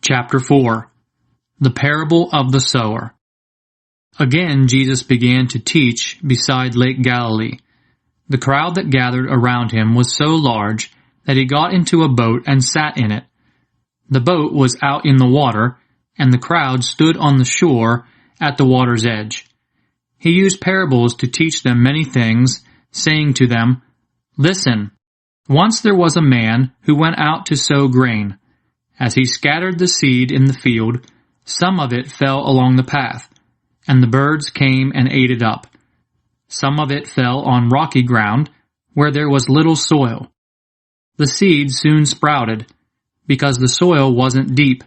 Chapter 4. The Parable of the Sower. Again Jesus began to teach beside Lake Galilee. The crowd that gathered around him was so large that he got into a boat and sat in it. The boat was out in the water, and the crowd stood on the shore at the water's edge. He used parables to teach them many things, saying to them, "Listen, once there was a man who went out to sow grain. As he scattered the seed in the field, some of it fell along the path, and the birds came and ate it up. Some of it fell on rocky ground, where there was little soil. The seed soon sprouted, because the soil wasn't deep.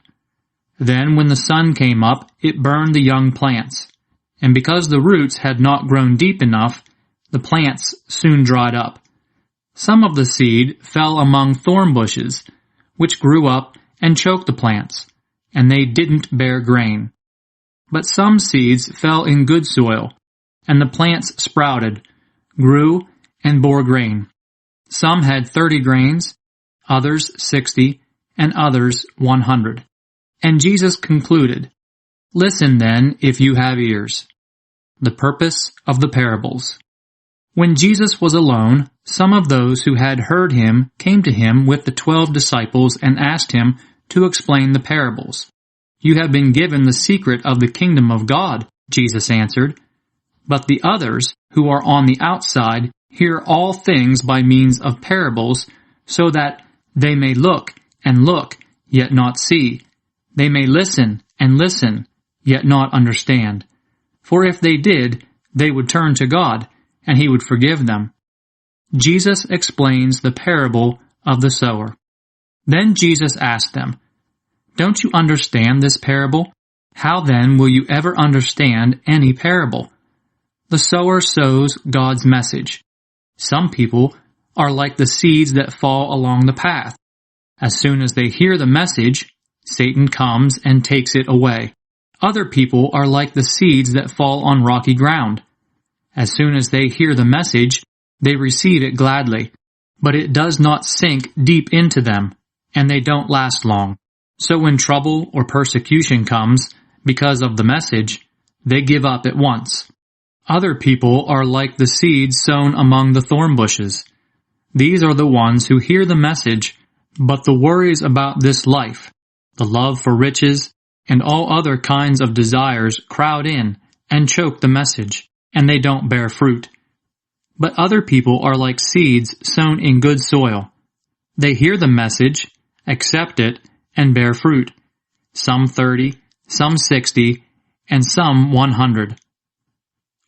Then when the sun came up, it burned the young plants, and because the roots had not grown deep enough, the plants soon dried up. Some of the seed fell among thorn bushes, which grew up and choked the plants, and they didn't bear grain. But some seeds fell in good soil, and the plants sprouted, grew, and bore grain. Some had 30 grains, others 60, and others 100. And Jesus concluded, "Listen then, if you have ears." The purpose of the parables. When Jesus was alone, some of those who had heard him came to him with the 12 disciples and asked him to explain the parables. "You have been given the secret of the kingdom of God," Jesus answered. "But the others, who are on the outside, hear all things by means of parables, so that they may look and look, yet not see. They may listen and listen, yet not understand. For if they did, they would turn to God, and he would forgive them." Jesus explains the parable of the sower. Then Jesus asked them, "Don't you understand this parable? How then will you ever understand any parable? The sower sows God's message. Some people are like the seeds that fall along the path. As soon as they hear the message, Satan comes and takes it away. Other people are like the seeds that fall on rocky ground. As soon as they hear the message, they receive it gladly, but it does not sink deep into them, and they don't last long. So when trouble or persecution comes because of the message, they give up at once. Other people are like the seeds sown among the thorn bushes. These are the ones who hear the message, but the worries about this life, the love for riches, and all other kinds of desires crowd in and choke the message, and they don't bear fruit. But other people are like seeds sown in good soil. They hear the message, accept it, and bear fruit, some 30, some 60, and some 100.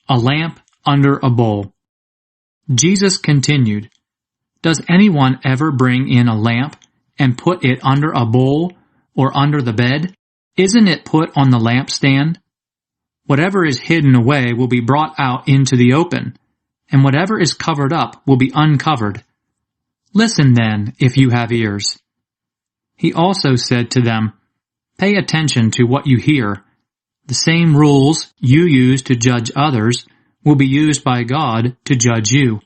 A lamp under a bowl. Jesus continued, "Does anyone ever bring in a lamp and put it under a bowl or under the bed? Isn't it put on the lampstand? Whatever is hidden away will be brought out into the open, and whatever is covered up will be uncovered. Listen then, if you have ears." He also said to them, "Pay attention to what you hear. The same rules you use to judge others will be used by God to judge you,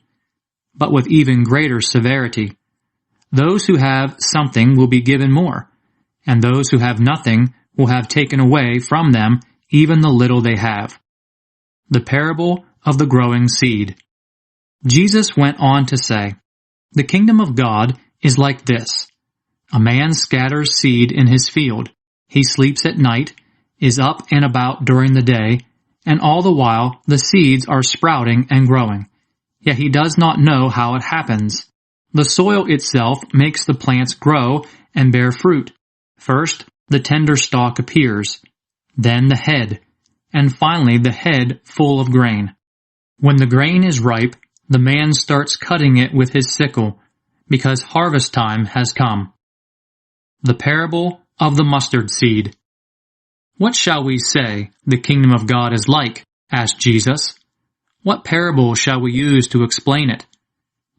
but with even greater severity. Those who have something will be given more, and those who have nothing will have taken away from them even the little they have." The parable of the growing seed. Jesus went on to say, "The kingdom of God is like this. A man scatters seed in his field. He sleeps at night, is up and about during the day, and all the while the seeds are sprouting and growing. Yet he does not know how it happens. The soil itself makes the plants grow and bear fruit. First, the tender stalk appears, then the head, and finally the head full of grain. When the grain is ripe, the man starts cutting it with his sickle, because harvest time has come." The parable of the mustard seed. "What shall we say the kingdom of God is like?" asked Jesus. "What parable shall we use to explain it?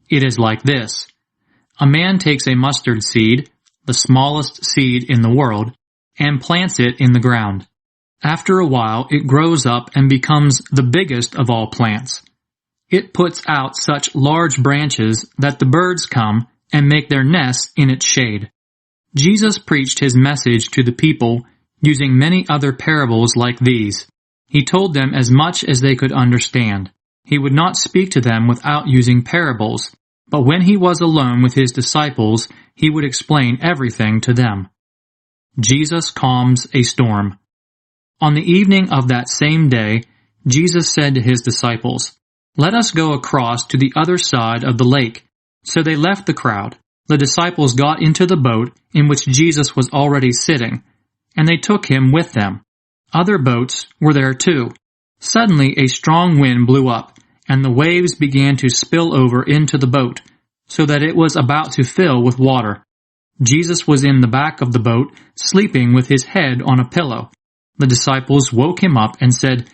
It is like this. A man takes a mustard seed, the smallest seed in the world, and plants it in the ground. After a while it grows up and becomes the biggest of all plants. It puts out such large branches that the birds come and make their nests in its shade. Jesus preached his message to the people using many other parables like these. He told them as much as they could understand. He would not speak to them without using parables, but when he was alone with his disciples, he would explain everything to them. Jesus calms a storm. On the evening of that same day, Jesus said to his disciples, "Let us go across to the other side of the lake." So they left the crowd. The disciples got into the boat in which Jesus was already sitting, and they took him with them. Other boats were there too. Suddenly a strong wind blew up, and the waves began to spill over into the boat, so that it was about to fill with water. Jesus was in the back of the boat, sleeping with his head on a pillow. The disciples woke him up and said,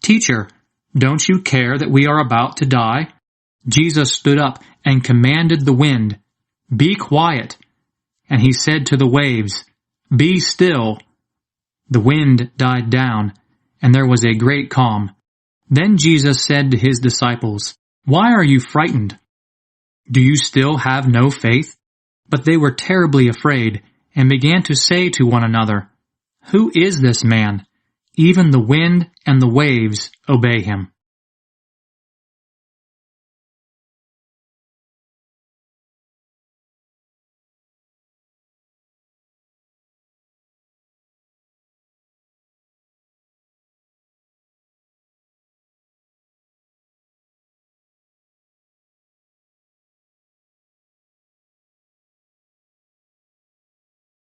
"Teacher, don't you care that we are about to die?" Jesus stood up and commanded the wind, "Be quiet." And he said to the waves, "Be still." The wind died down, and there was a great calm. Then Jesus said to his disciples, "Why are you frightened? Do you still have no faith?" But they were terribly afraid, and began to say to one another, "Who is this man? Even the wind and the waves obey him."